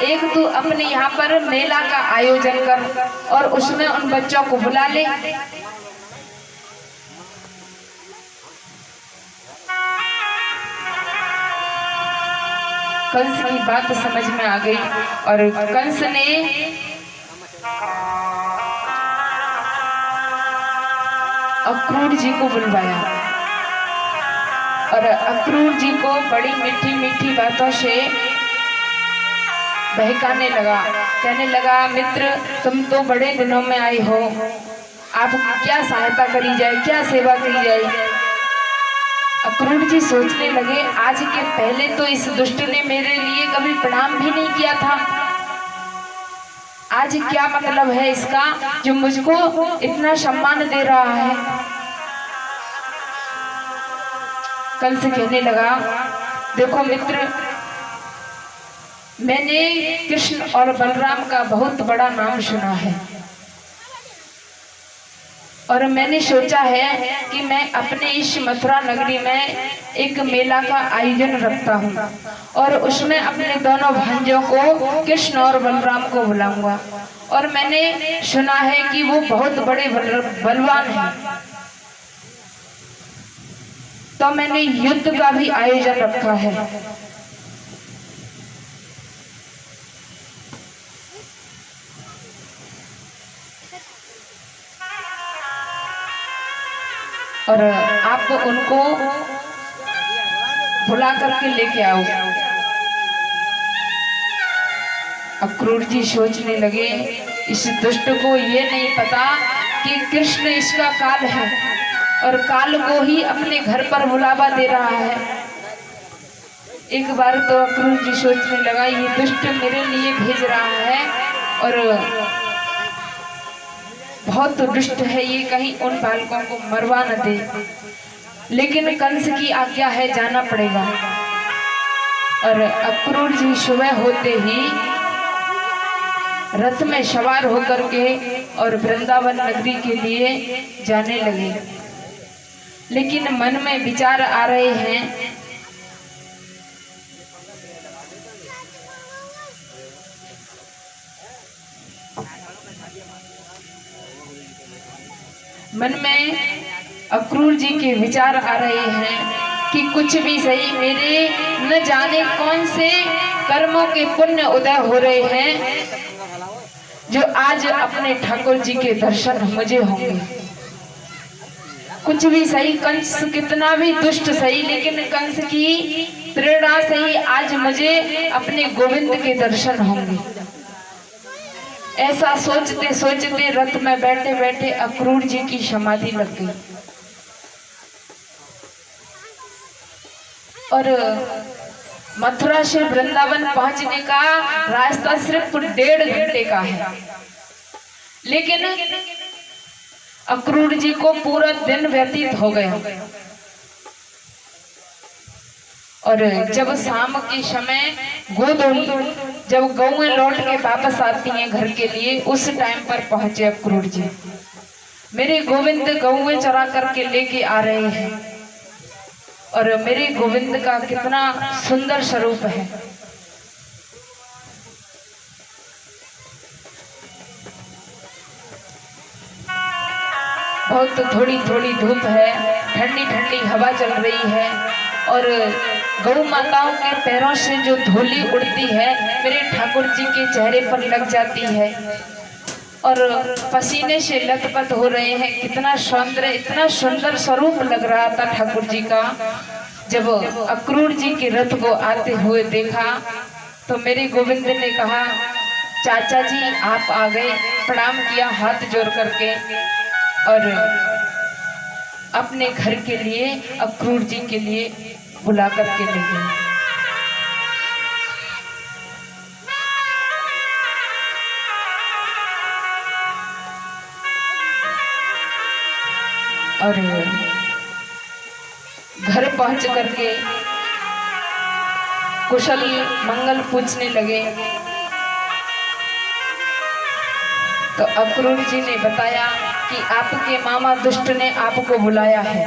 एक तू अपने यहाँ पर मेला का आयोजन कर और उसमें उन बच्चों को बुला ले। कंस की बात समझ में आ गई और कंस ने अक्रूर जी को बुलवाया और अक्रूर जी को बड़ी मीठी मीठी बातों से बहकाने लगा। कहने लगा, मित्र तुम तो बड़े दिनों में आए हो, आप क्या सहायता करी जाए, क्या सेवा करी जाए। अक्रूर जी सोचने लगे, आज के पहले तो इस दुष्ट ने मेरे लिए कभी प्रणाम भी नहीं किया था, आज क्या मतलब है इसका जो मुझको इतना सम्मान दे रहा है। कंस कहने लगा, देखो मित्र, मैंने कृष्ण और बलराम का बहुत बड़ा नाम सुना है और मैंने सोचा है कि मैं अपने इस मथुरा नगरी में एक मेला का आयोजन रखता हूँ और उसमें अपने दोनों भांजों को कृष्ण और बलराम को बुलाऊंगा। और मैंने सुना है कि वो बहुत बड़े बलवान हैं, तो मैंने युद्ध का भी आयोजन रखा है। और आप उनको बुला करके लेके आओ। अक्रूर जी सोचने लगे, इस दुष्ट को ये नहीं पता कि कृष्ण इसका काल है और काल को ही अपने घर पर बुलावा दे रहा है। एक बार तो अक्रूर जी सोचने लगा, ये दुष्ट मेरे लिए भेज रहा है और बहुत दुष्ट है ये, कहीं उन बालकों को मरवा न दे। लेकिन कंस की आज्ञा है, जाना पड़ेगा। और अक्रूर जी सुबह होते ही रथ में सवार होकर के और वृंदावन नगरी के लिए जाने लगे। लेकिन मन में विचार आ रहे हैं, मन में अक्रूर जी के विचार आ रहे हैं कि कुछ भी सही, मेरे न जाने कौन से कर्मों के पुण्य उदय हो रहे हैं जो आज अपने ठाकुर जी के दर्शन मुझे होंगे। कुछ भी सही, कंस कितना भी दुष्ट सही, लेकिन कंस की प्रेरणा से ही आज मुझे अपने गोविंद के दर्शन होंगे। ऐसा सोचते सोचते रथ में बैठे बैठे अक्रूर जी की समाधि लग गई और मथुरा से वृंदावन पहुंचने का रास्ता सिर्फ 1.5 घंटे का है, लेकिन अक्रूर जी को पूरा दिन व्यतीत हो गया। और जब शाम के समय गोधूली जब गौएं लौट के वापस आती हैं घर के लिए, उस टाइम पर पहुंचे अक्रूर जी। मेरे गोविंद गौएं चरा करके लेके आ रहे हैं और मेरे गोविंद का कितना सुंदर स्वरूप है। बहुत थोड़ी थोड़ी धूप है, ठंडी ठंडी हवा चल रही है और गौ माताओं के पैरों से जो धूली उड़ती है मेरे ठाकुर जी के चेहरे पर लग जाती है और पसीने से लथपथ हो रहे हैं। कितना सौंदर्य, इतना सुंदर स्वरूप लग रहा था ठाकुर जी का। जब अक्रूर जी के रथ को आते हुए देखा तो मेरे गोविंद ने कहा, चाचा जी आप आ गए। प्रणाम किया हाथ जोड़ करके और अपने घर के लिए अक्रूर जी के लिए बुला करके ले गए। और घर पहुंच करके कुशल मंगल पूछने लगे तो अक्रूर जी ने बताया कि आपके मामा दुष्ट ने आपको बुलाया है।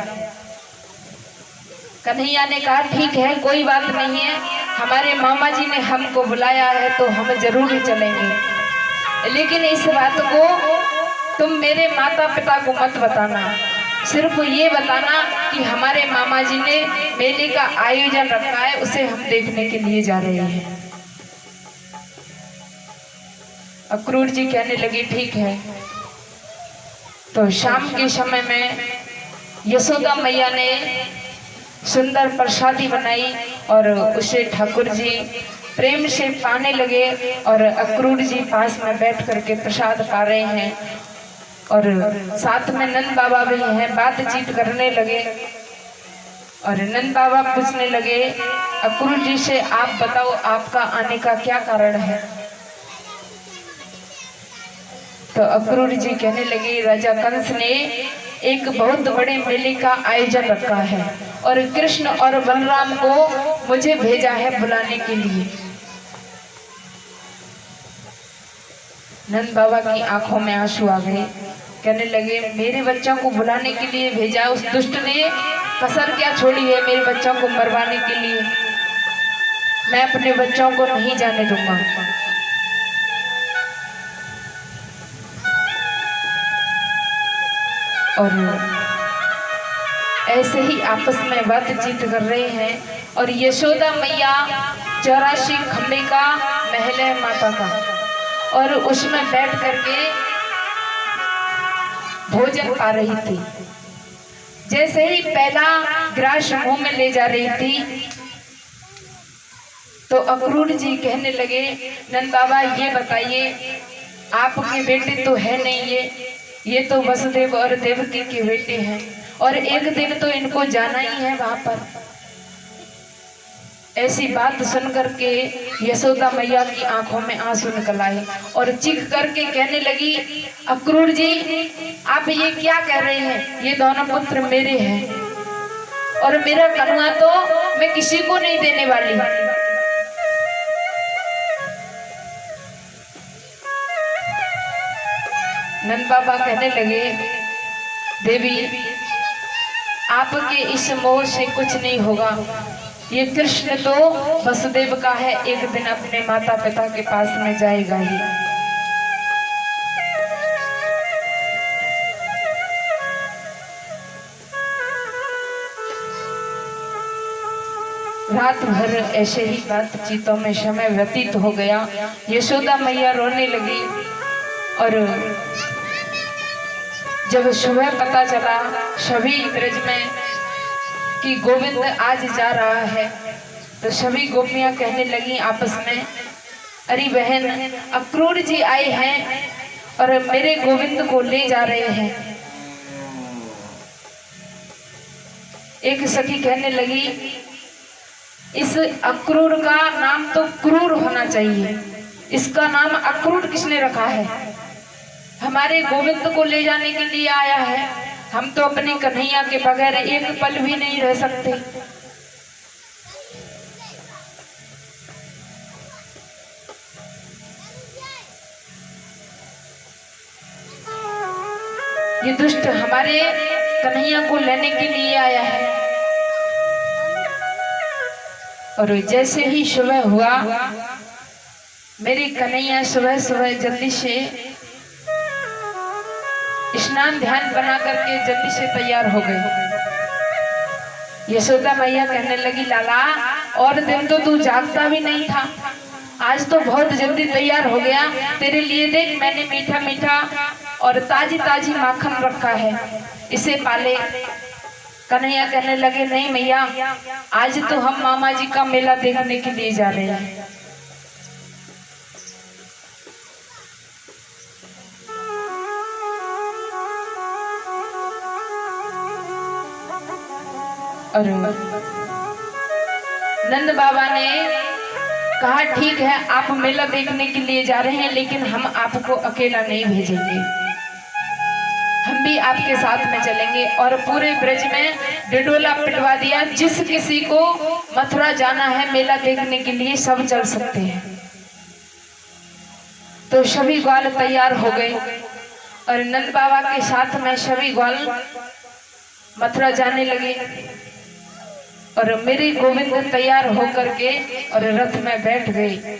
कन्हैया ने कहा, ठीक है कोई बात नहीं है, हमारे मामा जी ने हमको बुलाया है तो हम जरूर चलेंगे, लेकिन इस बात को तुम मेरे माता पिता को मत बताना। सिर्फ ये बताना कि हमारे मामा जी ने मेले का आयोजन रखा है, उसे हम देखने के लिए जा रहे हैं। अक्रूर जी कहने लगे ठीक है। तो शाम के समय में यशोदा मैया ने सुंदर प्रसादी बनाई और उसे ठाकुर जी प्रेम से पाने लगे और अक्रूर जी पास में बैठ करके प्रसाद पा रहे हैं और साथ में नंद बाबा भी हैं, बातचीत करने लगे। और नंद बाबा पूछने लगे अक्रूर जी से, आप बताओ आपका आने का क्या कारण है। तो अक्रूर जी कहने लगे राजा कंस ने एक बहुत बड़े मेले का आयोजन रखा है और कृष्ण और बलराम को मुझे भेजा है बुलाने के लिए। नंद बाबा की आंखों में आंसू आ गए, कहने लगे मेरे बच्चों को बुलाने के लिए भेजा, उस दुष्ट ने कसर क्या छोड़ी है मेरे बच्चों को मरवाने के लिए। मैं अपने बच्चों को नहीं जाने दूंगा। और ऐसे ही आपस में बातचीत कर रहे हैं और यशोदा मैया 84 खंबे का महल है माता का, और उसमें बैठ करके भोजन पा रही थी। जैसे ही पहला ग्रास मुंह में ले जा रही थी तो अक्रूर जी कहने लगे नंद बाबा ये बताइए, आपके बेटे तो है नहीं, ये तो वसुदेव और देवकी के बेटे हैं और एक दिन तो इनको जाना ही है वहां पर। ऐसी बात सुन करके यशोदा मैया की आंखों में आंसू निकल आए और चीख करके कहने लगी अक्रूर जी आप ये क्या कह रहे हैं, ये दोनों पुत्र मेरे हैं और मेरा कन्हैया तो मैं किसी को नहीं देने वाली। नंद बाबा कहने लगे देवी आपके इस मोह से कुछ नहीं होगा, ये कृष्ण तो वसुदेव का है, एक दिन अपने माता पिता के पास में जाएगा ही। रात भर ऐसे ही बातचीतों में समय व्यतीत हो गया। यशोदा मैया रोने लगी और जब सुबह पता चला सभी ब्रज में कि गोविंद आज जा रहा है तो सभी गोपियां कहने लगी आपस में अरे बहन अक्रूर जी आए हैं और मेरे गोविंद को ले जा रहे हैं। एक सखी कहने लगी इस अक्रूर का नाम तो क्रूर होना चाहिए, इसका नाम अक्रूर किसने रखा है, हमारे गोविंद को ले जाने के लिए आया है, हम तो अपने कन्हैया के बगैर एक पल भी नहीं रह सकते। ये दुष्ट हमारे कन्हैया को लेने के लिए आया है। और जैसे ही सुबह हुआ मेरी कन्हैया सुबह सुबह जल्दी से स्नान ध्यान बना करके जल्दी से तैयार हो गई। यशोदा मैया कहने लगी लाला और दिन तो तू जागता भी नहीं था, आज तो बहुत जल्दी तैयार हो गया, तेरे लिए देख मैंने मीठा मीठा और ताजी ताजी माखन रखा है, इसे पाले। कन्हैया कहने लगे नहीं मैया आज तो हम मामा जी का मेला देखने के लिए जा रहे हैं। और नंद बाबा ने कहा ठीक है आप मेला देखने के लिए जा रहे हैं लेकिन हम आपको अकेला नहीं भेजेंगे, हम भी आपके साथ में चलेंगे। और पूरे ब्रज में डिडोला पिटवा दिया, जिस किसी को मथुरा जाना है मेला देखने के लिए सब चल सकते हैं। तो सभी ग्वाल तैयार हो गए और नंद बाबा के साथ में सभी ग्वाल मथुरा जाने लगे। और मेरे गोविंद तैयार होकर के और रथ में बैठ गए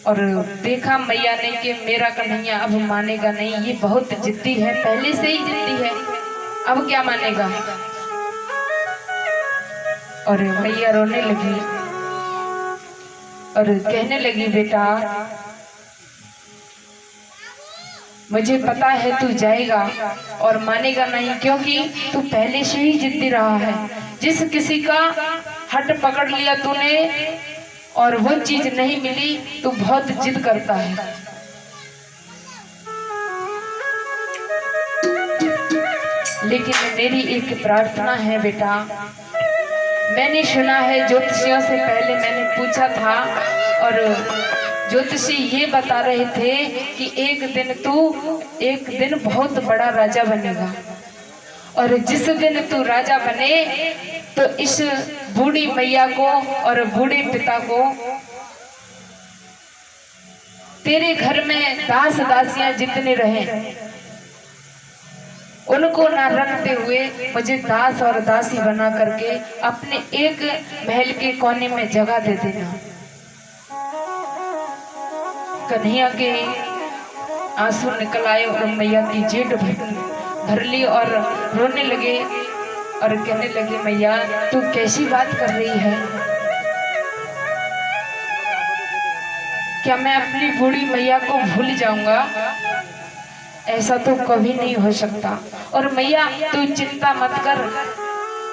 और देखा मैया ने कि मेरा कन्हैया अब मानेगा नहीं, ये बहुत जिद्दी है, पहले से ही जिद्दी है, अब क्या मानेगा। और मैया रोने लगी और कहने लगी बेटा मुझे पता है तू जाएगा और मानेगा नहीं, क्योंकि तू पहले से ही जिद्दी रहा है। जिस किसी का हट पकड़ लिया तूने और वो चीज नहीं मिली, तू बहुत जिद करता है। लेकिन मेरी एक प्रार्थना है बेटा, मैंने सुना है ज्योतिषियों से पहले मैंने पूछा था और ज्योतिषी ये बता रहे थे कि एक दिन बहुत बड़ा राजा बनेगा और जिस दिन तू राजा बने तो इस बूढ़ी मैया को और बूढ़े पिता को तेरे घर में दास दासियां जितने रहे उनको ना रखते हुए मुझे दास और दासी बना करके अपने एक महल के कोने में जगह दे देना। कन्हैया के आंसू निकल आए और मैया की जेठ भर ली और रोने लगे और कहने लगे मैया तू कैसी बात कर रही है, क्या मैं अपनी बूढ़ी मैया को भूल जाऊंगा, ऐसा तो कभी नहीं हो सकता। और मैया तू चिंता मत कर,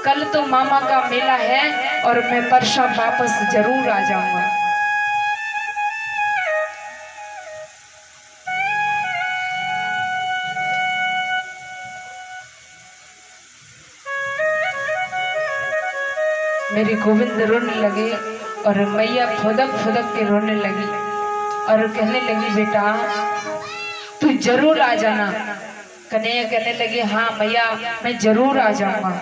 कल तो मामा का मेला है और मैं परसों वापस जरूर आ जाऊंगा। मेरे गोविंद रोने लगे और मैया फुदक फुदक के रोने लगी और कहने लगी बेटा तू जरूर आ जाना। कन्हैया कहने लगे हाँ मैया मैं जरूर आ जाऊंगा।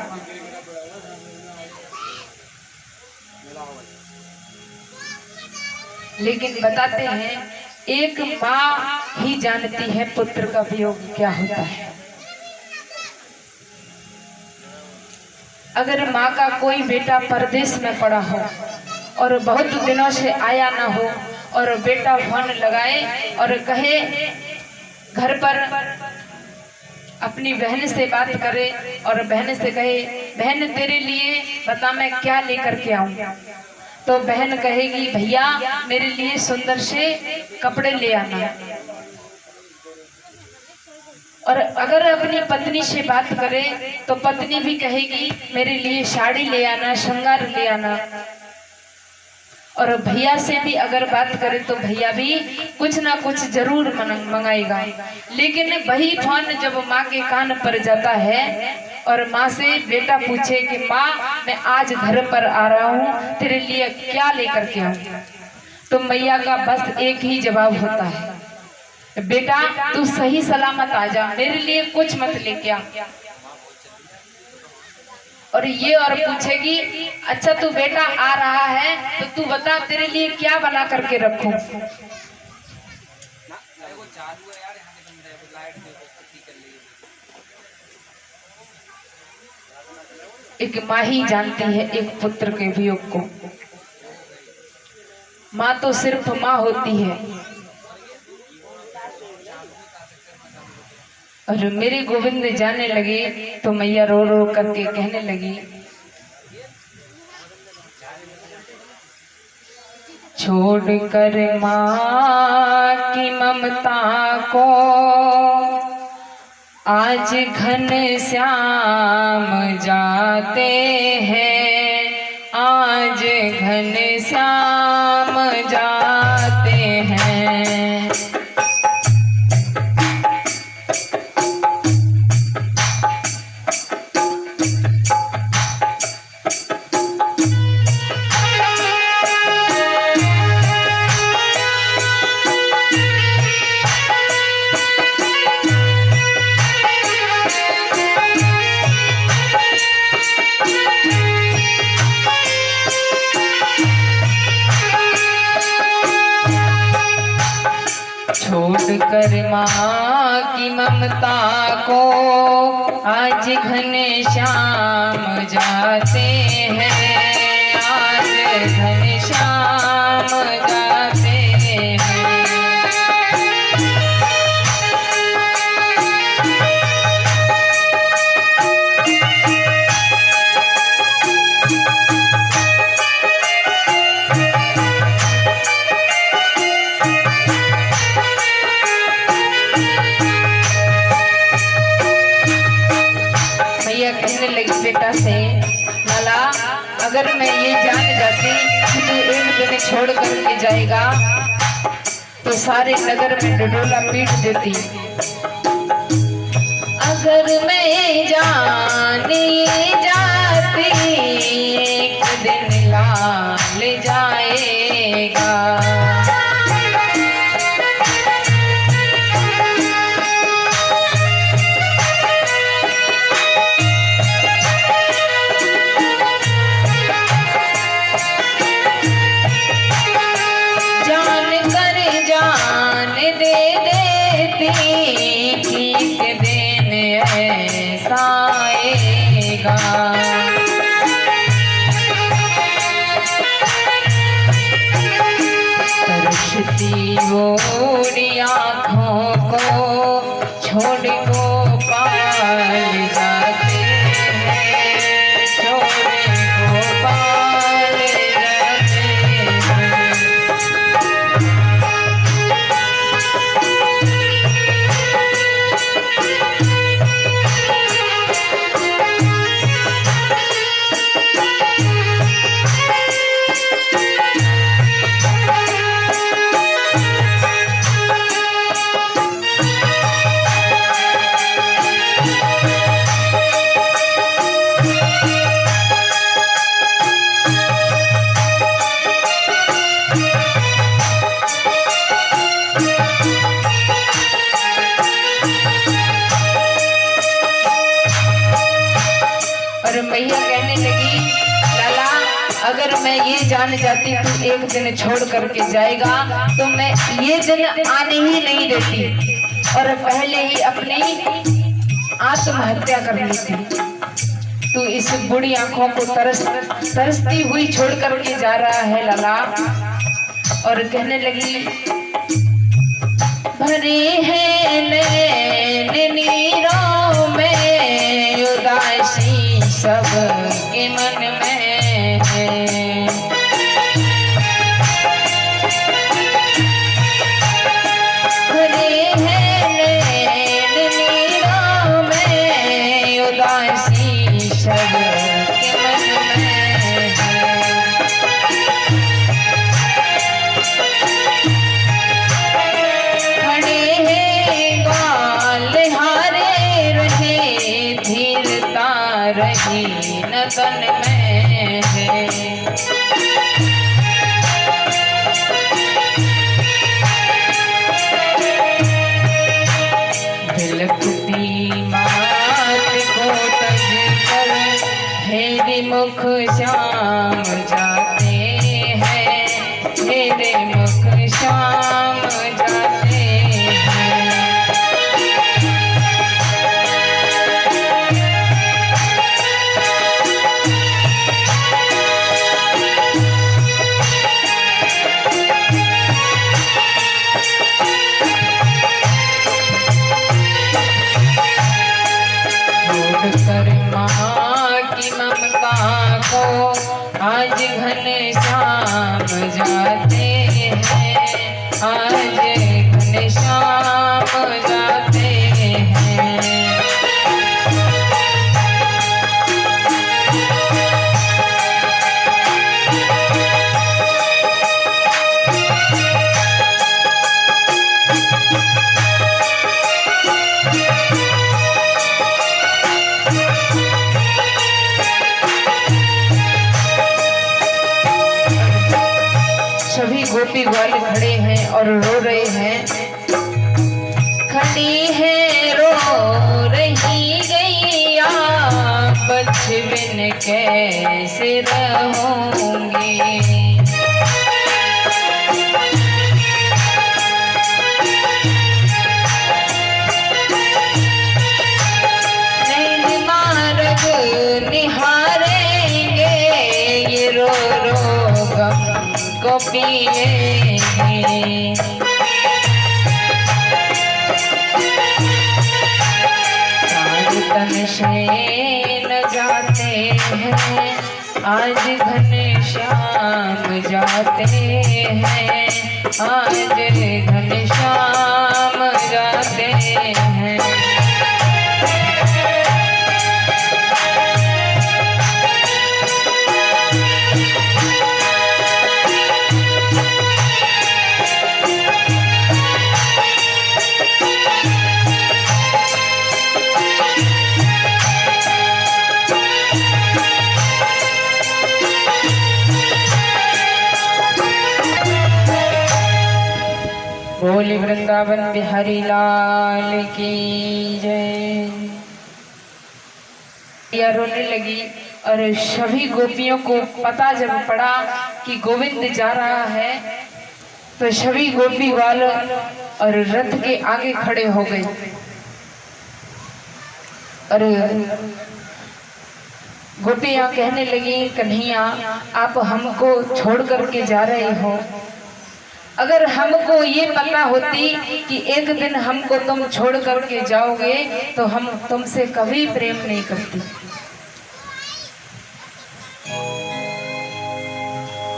लेकिन बताते हैं एक माँ ही जानती है पुत्र का वियोग क्या होता है। अगर माँ का कोई बेटा परदेश में पड़ा हो और बहुत दिनों से आया ना हो और बेटा फोन लगाए और कहे घर पर अपनी बहन से बात करे और बहन से कहे बहन तेरे लिए बता मैं क्या लेकर के आऊं, तो बहन कहेगी भैया मेरे लिए सुंदर से कपड़े ले आना। और अगर अपनी पत्नी से बात करे तो पत्नी भी कहेगी मेरे लिए साड़ी ले आना, श्रृंगार ले आना। और भैया से भी अगर बात करे तो भैया भी कुछ ना कुछ जरूर मंगाएगा। लेकिन वही फोन जब माँ के कान पर जाता है और माँ से बेटा पूछे कि माँ मैं आज घर पर आ रहा हूँ तेरे लिए क्या लेकर के आऊँ, तो मैया का बस एक ही जवाब होता है बेटा तू सही सलामत आ जा, मेरे लिए कुछ मत लेके आ। और ये और पूछेगी अच्छा तू बेटा आ रहा है तो तू बता तेरे लिए क्या बना करके रखूं। एक माँ ही जानती है एक पुत्र के वियोग को। माँ तो सिर्फ माँ होती है। और मेरे गोविंद जाने लगे तो मैया रो रो करके कहने लगी छोड़कर माँ की ममता को आज घन श्याम जाते हैं, आज घन श्याम जाते हैं। कर माँ की ममता को आज घनश्याम जाते हैं, आज घनश्याम जाते हैं। कहने लगी बेटा से, लाला अगर मैं ये जान जाती कि तू एक दिन छोड़ करके जाएगा तो सारे नगर में डडोला पीट देती। अगर मैं जान जाती एक दिन लाल जाएगा। तरसती वो आँखों को छोड़ गोपाल जाते हैं, छोड़ गोपाल जाते हैं। मैया कहने लगी, लाला अगर मैं ये जान जाती तू एक दिन छोड़ करके जाएगा तो मैं ये दिन आने ही नहीं देती और पहले ही अपनी आत्महत्या कर लेती। तू इस बुढ़ी आंखों को तरसती हुई छोड़ करके जा रहा है लाला। और कहने लगी, भरे हैं नैन नीरों में उदासी सब के मन में है। भरे हैं नैन नीरों में उदासी सब के मन में है। खड़े हैं गाल हारे रहे धीरता रही न तन में है। बिलखती मात को तज कर हेरे मुख श्याम जाते हैं, हेरे मुख श्याम जाते हैं। कर माँ की ममता को आज घनश्याम जाते हैं, आज घनश्याम जाते हैं। सभी गोपी ग्वाल खड़े हैं और रो रहे हैं। खड़ी है रो रही गैया बचपन कैसे रहूंगी। पिए आज तन से न जाते हैं, आज घनश्याम जाते हैं, आज घनश्याम जाते हैं। बोले वृंदावन बिहारी लाल की जय। या रोने लगी और सभी गोपियों को पता जब पड़ा कि गोविंद जा रहा है तो सभी गोपी वाले और रथ के आगे खड़े हो गए और गोपियां कहने लगी, कन्हैया आप हमको छोड़ करके जा रहे हो, अगर हमको ये पता होती कि एक दिन हमको तुम छोड़ करके जाओगे तो हम तुमसे कभी प्रेम नहीं करती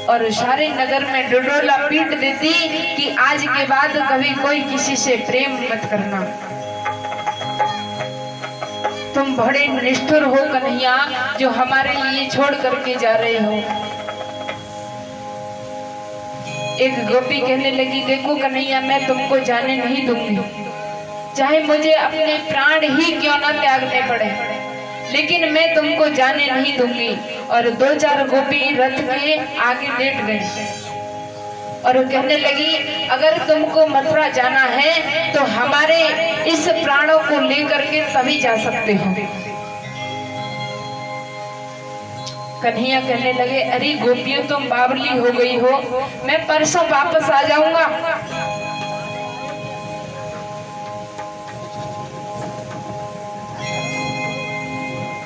और सारे नगर में डोडोला पीट देती कि आज के बाद कभी कोई किसी से प्रेम मत करना। तुम बड़े निष्ठुर हो कन्हैया जो हमारे लिए छोड़ करके जा रहे हो। एक गोपी कहने लगी, देखो कन्हैया मैं तुमको जाने नहीं दूंगी, चाहे मुझे अपने प्राण ही क्यों ना त्यागने पड़े, लेकिन मैं तुमको जाने नहीं दूंगी। और 2-4 गोपी रथ के आगे लेट गई और कहने लगी, अगर तुमको मथुरा जाना है तो हमारे इस प्राणों को लेकर के तभी जा सकते हो। कन्हैया कहने लगे, अरे गोपियों तुम बावली हो गई हो, मैं परसों वापस आ जाऊंगा।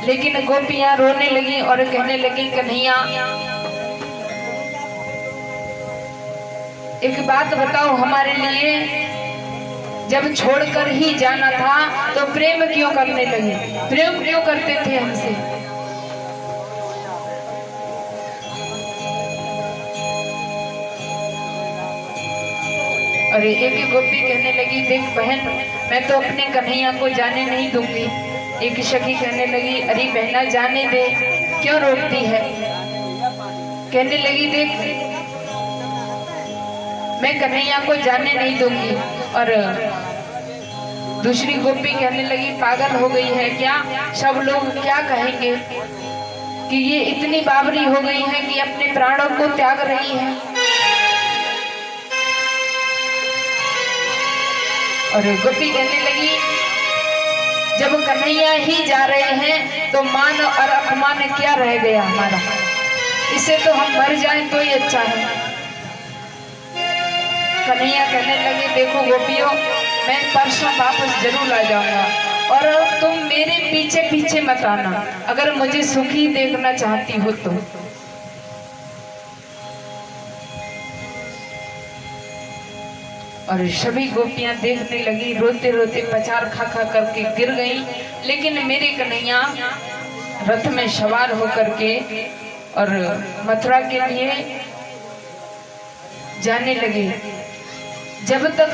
लेकिन गोपियां रोने लगी और कहने लगी, कन्हैया एक बात बताओ, हमारे लिए जब छोड़कर ही जाना था तो प्रेम क्यों करने लगे, प्रेम क्यों करते थे हमसे? और एक गोपी कहने लगी, देख बहन मैं तो अपने कन्हैया को जाने नहीं दूंगी। एक सखी कहने लगी, अरे बहना जाने दे, क्यों रोकती है? कहने लगी, देख मैं कन्हैया को जाने नहीं दूंगी। और दूसरी गोपी कहने लगी, पागल हो गई है क्या? सब लोग क्या कहेंगे कि ये इतनी बावरी हो गई है कि अपने प्राणों को त्याग रही है। और गोपी कहने लगी, जब कन्हैया ही जा रहे हैं तो मान और अपमान क्या रह गया हमारा, इससे तो हम मर जाएं तो ही अच्छा है। कन्हैया कहने लगे, देखो गोपियों मैं परसों वापस जरूर आ जाऊंगा और तुम मेरे पीछे पीछे मत आना, अगर मुझे सुखी देखना चाहती हो तो। और सभी गोपियां देखने लगी, रोते रोते पचार खा खा करके गिर गई। लेकिन मेरे कन्हैया रथ में सवार होकर के और मथुरा के लिए जाने लगे। जब तक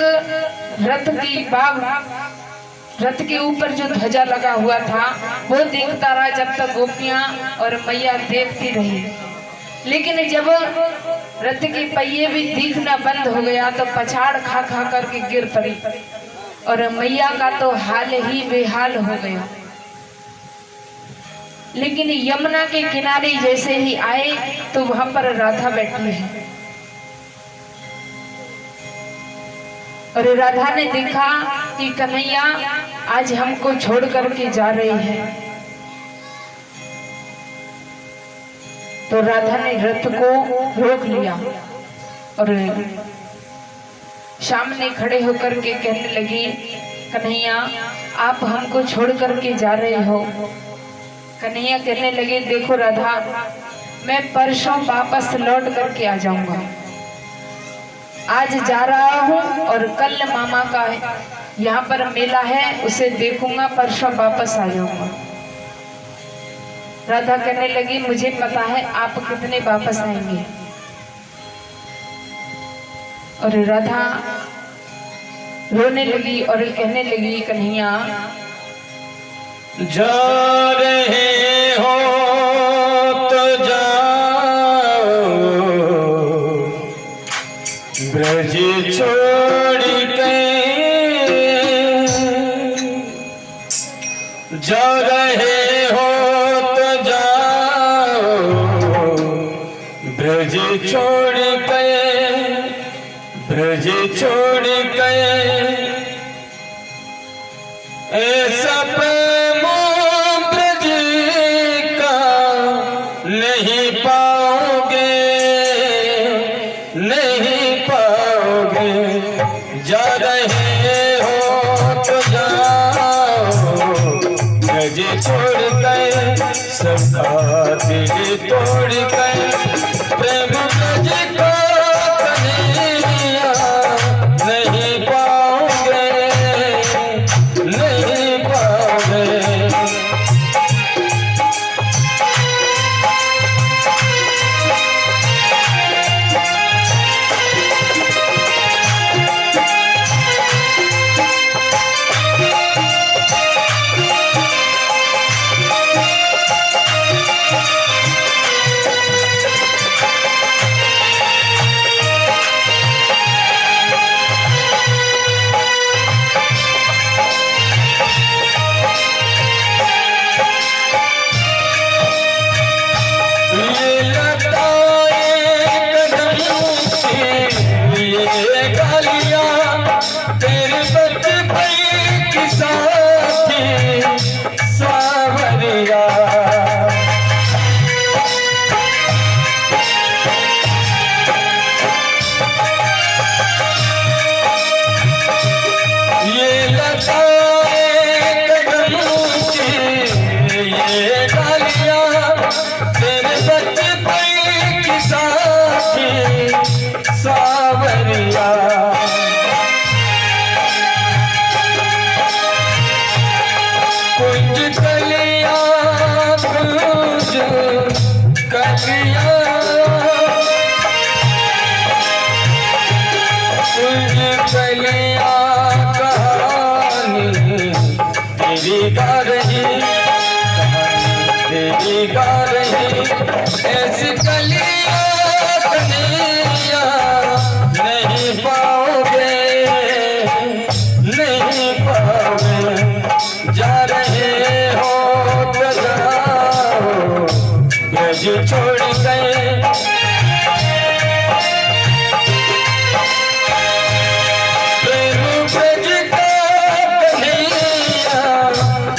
रथ के ऊपर जो ध्वजा लगा हुआ था वो देखता रहा, जब तक गोपियां और मैया देखती रही। लेकिन जब रथ के पहिए भी दिखना बंद हो गया तो पछाड़ खा खा करके गिर पड़ी और मैया का तो हाल ही बेहाल हो गया। लेकिन यमुना के किनारे जैसे ही आए तो वहां पर राधा बैठी है और राधा ने देखा कि कन्हैया आज हमको छोड़ करके जा रही है। तो राधा ने रथ को रोक लिया और सामने खड़े होकर के कहने लगी, कन्हैया आप हमको छोड़ करके जा रहे हो। कन्हैया कहने लगे, देखो राधा मैं परसों वापस लौट करके आ जाऊंगा, आज जा रहा हूँ और कल मामा का यहाँ पर मेला है, उसे देखूंगा, परसों वापस आ जाऊंगा। राधा कहने लगी मुझे पता है आप कितने वापस आएंगे। और राधा रोने लगी और कहने लगी कन्हैया जा रहे हो तो जाओ, ब्रज छोड़ के जा रहे हो तो जाओ, ब्रज छोड़ के, ब्रज छोड़ के ऐसा ब्रज का नहीं पाओगे, नहीं पाओगे। जा रहे हो तो जाओ, ब्रज छोड़ गए, सबका दिल तोड़ गए, प्रेम ब्रज का कन्हैया नहीं पाओगे, नहीं पाओगे। तेरी गा रही, तेरी गा रही, ऐसी कलियां कन्हैया नहीं पाओगे, नहीं पाओगे। जा रहे हो तो जाओ, ब्रज छोड़ गए,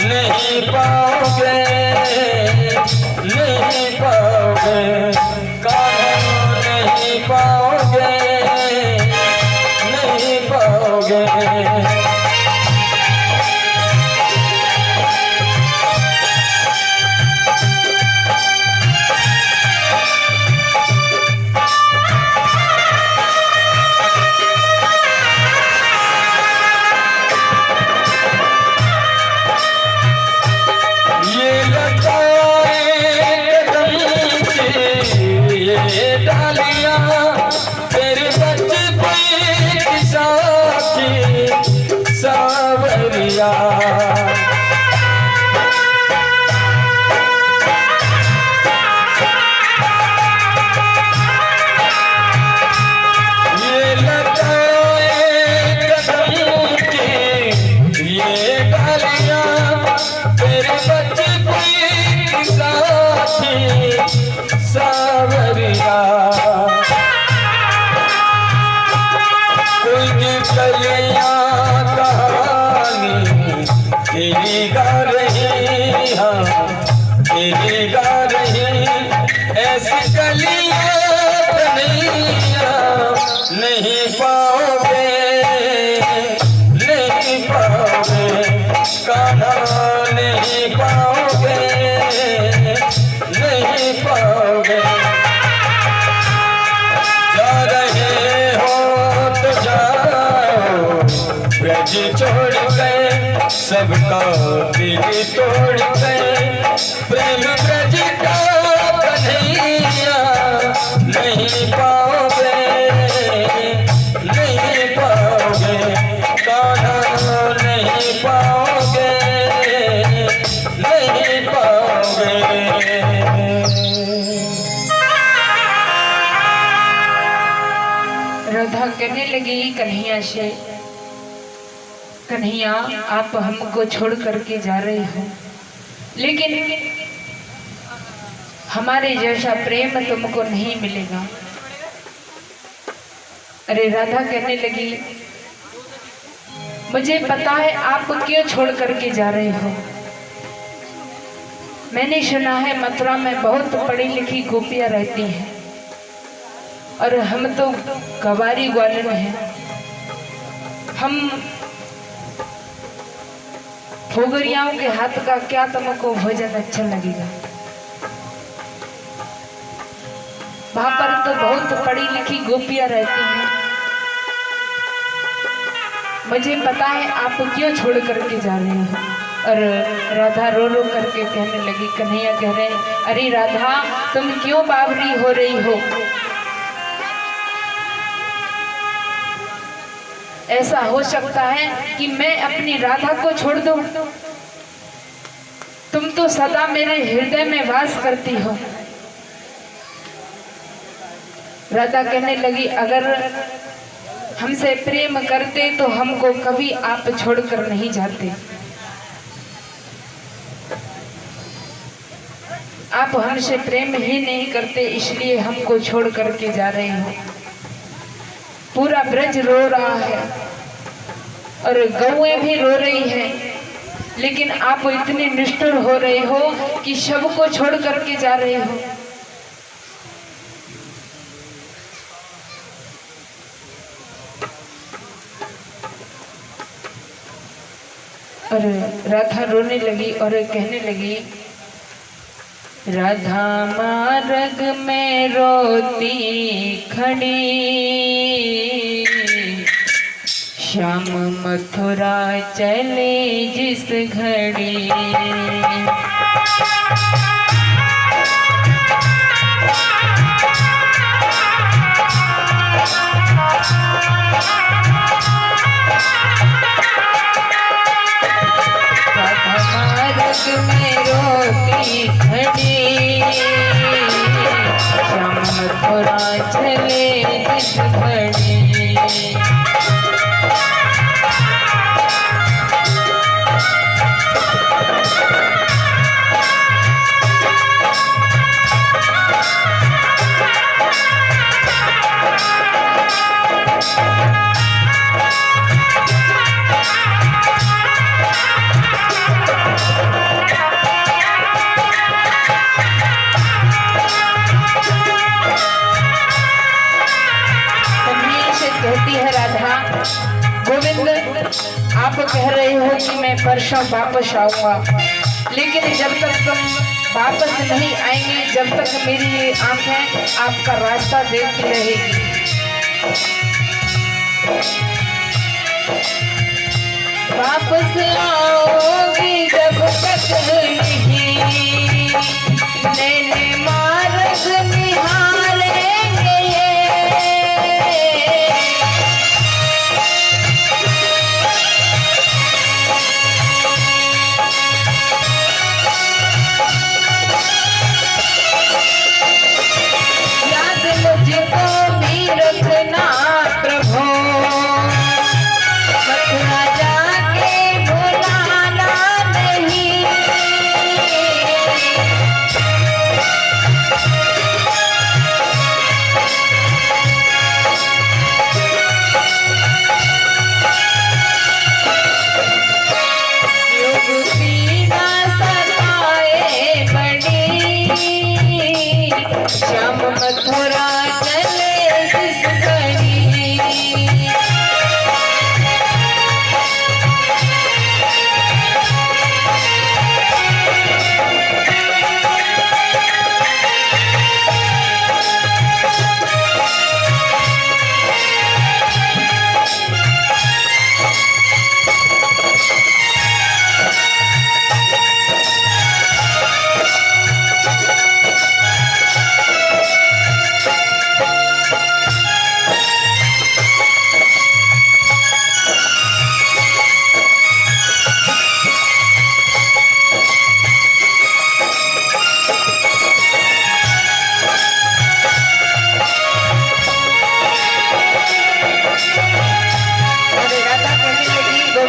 नहीं पाओगे, नहीं पाओगे, कान्हा नहीं पाओगे, नहीं पाओगे। सावरिया ये लताएं कदम की, ये डालियां तेरे बचपन की साथी सावरिया। कलियां कहानी तेरी गा रही, हाँ तेरी गा रही, ऐसी कलियां कन्हैया नहीं पाओगे, नहीं पाओगे, कान्हा नहीं पाओगे, नहीं पाओगे। जा रहे हो ब्रज छोड़ गए, सबका दिल तोड़ गए। प्रेम ब्रज का कन्हैया नहीं पाओगे, नहीं पाओगे, कान्हा नहीं पाओगे, नहीं पाओगे। राधा कहने लगी कन्हैया से, कन्हैया आप हमको छोड़ करके जा रहे हो, लेकिन हमारे जैसा प्रेम तुमको नहीं मिलेगा। अरे राधा कहने लगी, मुझे पता है आप क्यों छोड़ करके जा रहे हो। मैंने सुना है मथुरा में बहुत पढ़ी लिखी गोपियां रहती हैं और हम तो गवारी ग्वालिन हैं। हम भोगरियाओं के हाथ का क्या तुमको भोजन अच्छा लगेगा। वहां पर तो बहुत पढ़ी लिखी गोपियां रहती हैं। मुझे पता है आप क्यों छोड़ करके जा रहे हो। और राधा रो रो करके कहने लगी, कन्हैया कह रहे, अरे राधा तुम क्यों बावरी हो रही हो। ऐसा हो सकता है कि मैं अपनी राधा को छोड़ दूं। तुम तो सदा मेरे हृदय में वास करती हो। राधा कहने लगी, अगर हमसे प्रेम करते तो हमको कभी आप छोड़कर नहीं जाते। आप हमसे प्रेम ही नहीं करते, इसलिए हमको छोड़ करके जा रहे हो। पूरा ब्रज रो रहा है और गौएं भी रो रही हैं, लेकिन आप इतने निष्ठुर हो रहे हो कि सबको छोड़ करके जा रहे हो। और राधा रोने लगी और कहने लगी, राधा मार्ग में रोती खड़ी, श्याम मथुरा चले जिस घड़ी। में रोती खड़ी, श्याम मथुरा चले जिस घड़ी। कहती है राधा, गोविंद आप कह रहे हो कि मैं परसों वापस आऊंगा, लेकिन जब तक तुम वापस नहीं आएंगे, जब तक मेरी ये आंखें आपका रास्ता देखती रहेगी। वापस आओगी जब तक नहीं, नैने मार्ग निहारेंगे रखना प्रभु, मथुरा जाके भुला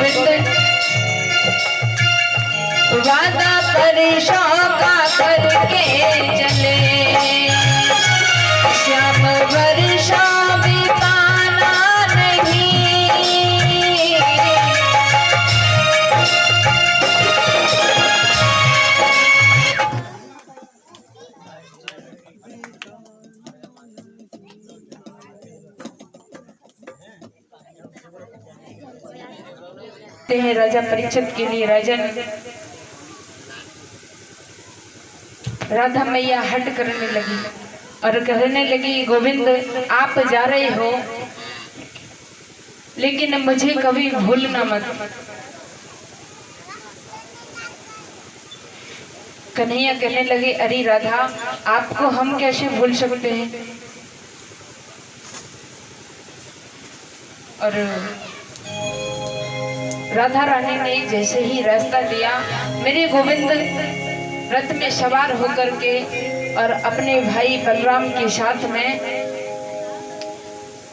गोविंद वादा परेशान का करके चले, श्याम वर्षा बिताना नहीं। हैं राजा परीक्षित के लिए राजन राधा मैया हट करने लगी और कहने लगी, गोविंद आप जा रहे हो लेकिन मुझे कभी भूलना मत। कन्हैया कहने लगे, अरे राधा आपको हम कैसे भूल सकते हैं। और राधा रानी ने जैसे ही रास्ता दिया, मेरे गोविंद रथ में सवार होकर के और अपने भाई बलराम के साथ में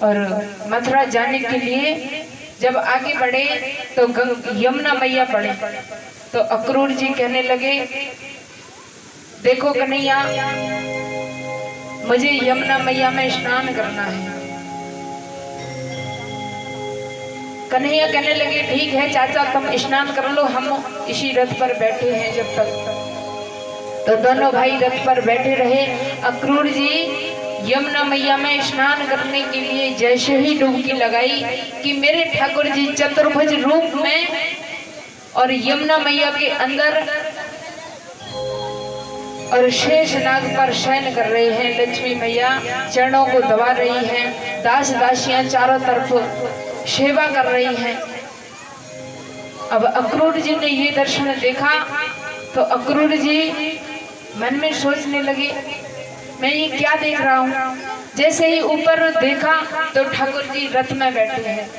और मथुरा जाने के लिए जब आगे बढ़े तो यमुना मैया पड़े। तो अक्रूर जी कहने लगे, देखो कन्हैया मुझे यमुना मैया में स्नान करना है। कन्हैया कहने लगे, ठीक है चाचा तुम स्नान कर लो, हम इसी रथ पर बैठे हैं जब तक। तो दोनों भाई रथ पर बैठे रहे। अक्रूर जी यमुना मैया में स्नान करने के लिए जैसे ही डुबकी लगाई कि मेरे ठाकुर जी चतुर्भुज रूप में और यमुना मैया के अंदर और शेष नाग पर शयन कर रहे हैं। लक्ष्मी मैया चरणों को दबा रही हैं, दास दासियां चारों तरफ सेवा कर रही हैं। अब अक्रूर जी ने ये दर्शन देखा तो अक्रूर जी मन में सोचने लगे, मैं ये क्या देख रहा हूँ। जैसे ही ऊपर देखा तो ठाकुर जी रथ में बैठे हैं।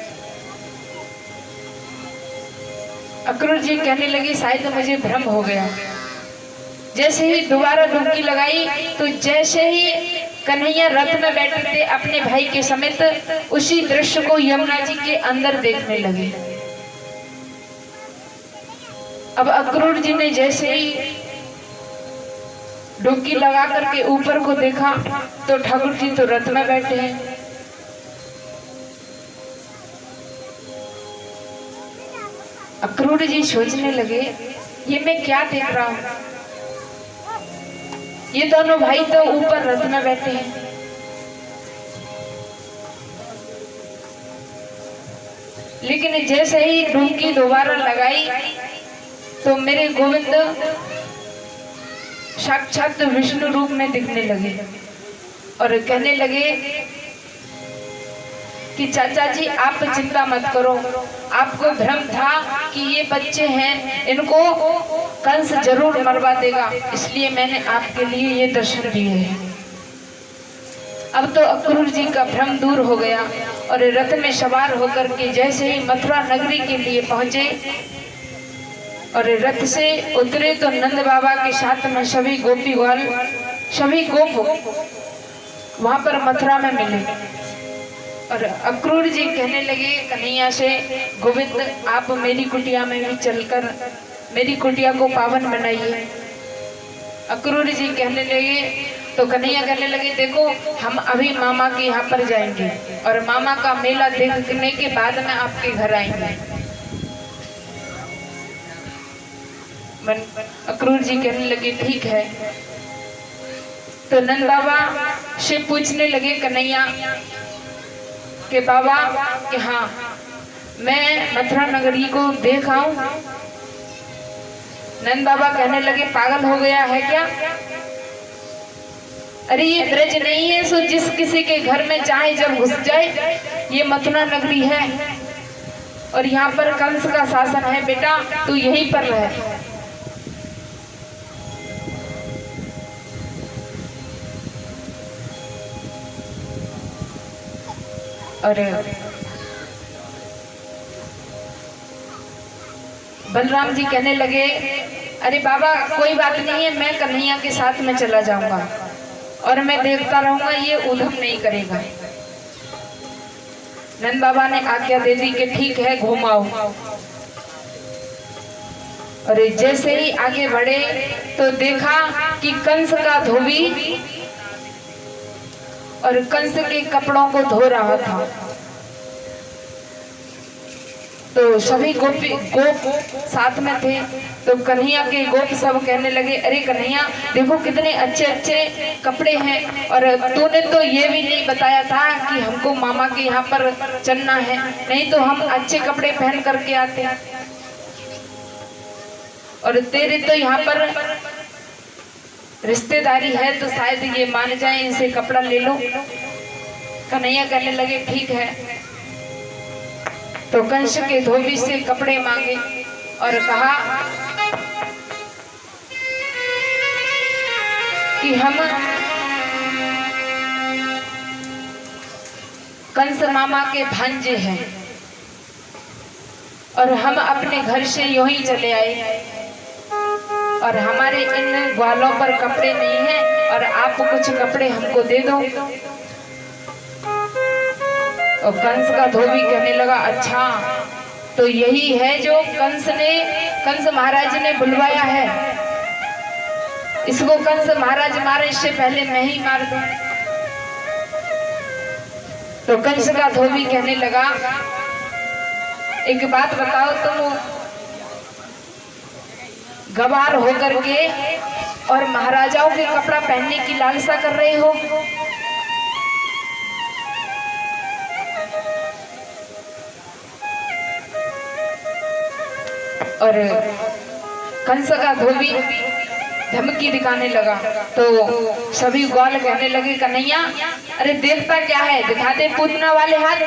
अक्रूर जी कहने लगे, शायद मुझे भ्रम हो गया। जैसे ही दोबारा डुबकी लगाई तो जैसे ही कन्हैया रथ में बैठे थे अपने भाई के समेत, उसी दृश्य को यमुना जी के अंदर देखने लगे। अब अक्रूर जी ने जैसे ही डुबकी लगा करके ऊपर को देखा तो ठाकुर जी तो रथ में बैठे हैं। अक्रूर जी सोचने लगे, ये मैं क्या देख रहा हूं। ये दोनों भाई तो ऊपर रथ में बैठे हैं। लेकिन जैसे ही डुबकी दोबारा लगाई तो मेरे गोविंद साक्षात विष्णु रूप में दिखने लगे और कहने लगे कि चाचा जी आप चिंता मत करो, आपको भ्रम था कि ये बच्चे हैं इनको कंस जरूर मरवा देगा, इसलिए मैंने आपके लिए ये दर्शन दिए हैं। अब तो अक्रूर जी का भ्रम दूर हो गया और रथ में सवार होकर के जैसे ही मथुरा नगरी के लिए पहुंचे और रथ से उतरे तो नंद बाबा के साथ में सभी गोपी ग्वाल सभी गोप वहां पर मथुरा में मिले। और अक्रूर जी कहने लगे कन्हैया से, गोविंद आप मेरी कुटिया में भी चलकर मेरी कुटिया को पावन बनाइए। अक्रूर जी कहने लगे तो कन्हैया कहने लगे, देखो हम अभी मामा के यहाँ पर जाएंगे और मामा का मेला देखने के बाद में आपके घर आएंगे। अक्रूर जी कहने लगे ठीक है। तो नंद बाबा से पूछने लगे कन्हैया कि बाबा कि हाँ मैं मथुरा नगरी को देख आऊं। नंद बाबा कहने लगे, पागल हो गया है क्या। अरे ये ब्रज नहीं है सो जिस किसी के घर में चाहे जब घुस जाए, ये मथुरा नगरी है और यहाँ पर कंस का शासन है। बेटा तू यहीं पर रह। और बलराम जी कहने लगे, अरे बाबा कोई बात नहीं है, मैं कन्हैया के साथ में चला जाऊंगा और मैं देखता रहूंगा, ये उधम नहीं करेगा। नंद बाबा ने आज्ञा दे दी कि ठीक है घुमाओ। और जैसे ही आगे बढ़े तो देखा कि कंस का धोबी और कंस के कपड़ों को धो रहा था। तो सभी गोप साथ में थे। तो कन्हैया के गोप सब कहने लगे, अरे कन्हैया देखो कितने अच्छे अच्छे कपड़े हैं, और तूने तो ये भी नहीं बताया था कि हमको मामा के यहाँ पर चलना है, नहीं तो हम अच्छे कपड़े पहन करके आते। और तेरे तो यहाँ पर रिश्तेदारी है तो शायद ये मान जाए, इनसे कपड़ा ले लो। कन्हैया कहने लगे ठीक है। तो कंस के धोबी से कपड़े मांगे और कहा कि हम कंस मामा के भांजे हैं और हम अपने घर से यूं ही चले आए और हमारे इन ग्वालों पर कपड़े नहीं हैं और आप कुछ कपड़े हमको दे दो। और कंस का धोबी कहने लगा, अच्छा तो यही है जो कंस महाराज ने बुलवाया है, इसको कंस महाराज मारे इससे पहले मैं ही मार दूं। तो कंस का धोबी कहने लगा, एक बात बताओ, तुम गवार होकर के और महाराजाओं के कपड़ा पहनने की लालसा कर रहे हो? और कंस का धोबी धमकी दिखाने लगा। तो सभी ग्वाल कहने लगे, कन्हैया अरे देखता क्या है, दिखाते पूतना वाले हाथ।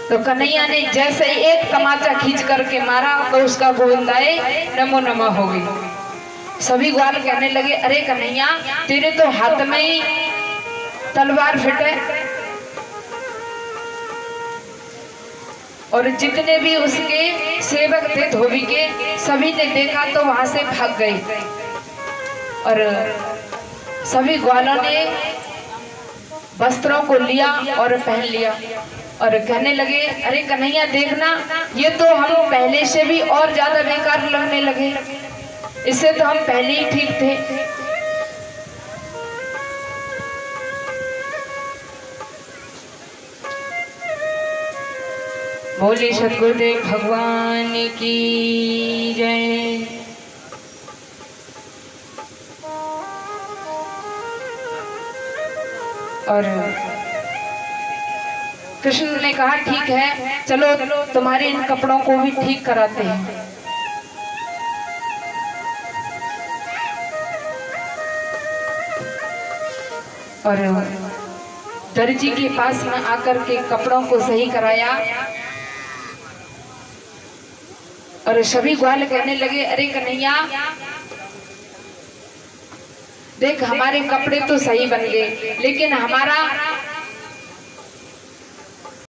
तो कन्हैया ने जैसे ही एक तमाचा खींच करके मारा तो उसका गोविंदाए नमो नमः हो गई। सभी ग्वाल कहने लगे, अरे कन्हैया तेरे तो हाथ में ही तलवार फिट है। और जितने भी उसके सेवक थे धोबी के, सभी ने देखा तो वहां से भाग गए। और सभी ग्वालों ने वस्त्रों को लिया और पहन लिया और कहने लगे, अरे कन्हैया देखना, ये तो हम पहले से भी और ज्यादा बेकार लगने लगे, इससे तो हम पहले ही ठीक थे। बोले सतगुरुदेव भगवान की जय। और कृष्ण ने कहा, ठीक है चलो तुम्हारे इन कपड़ों को भी ठीक कराते हैं। और दर्जी के पास में आकर के कपड़ों को सही कराया। और सभी ग्वाल कहने लगे, अरे कन्हैया देख, हमारे कपड़े तो सही बन गए, लेकिन हमारा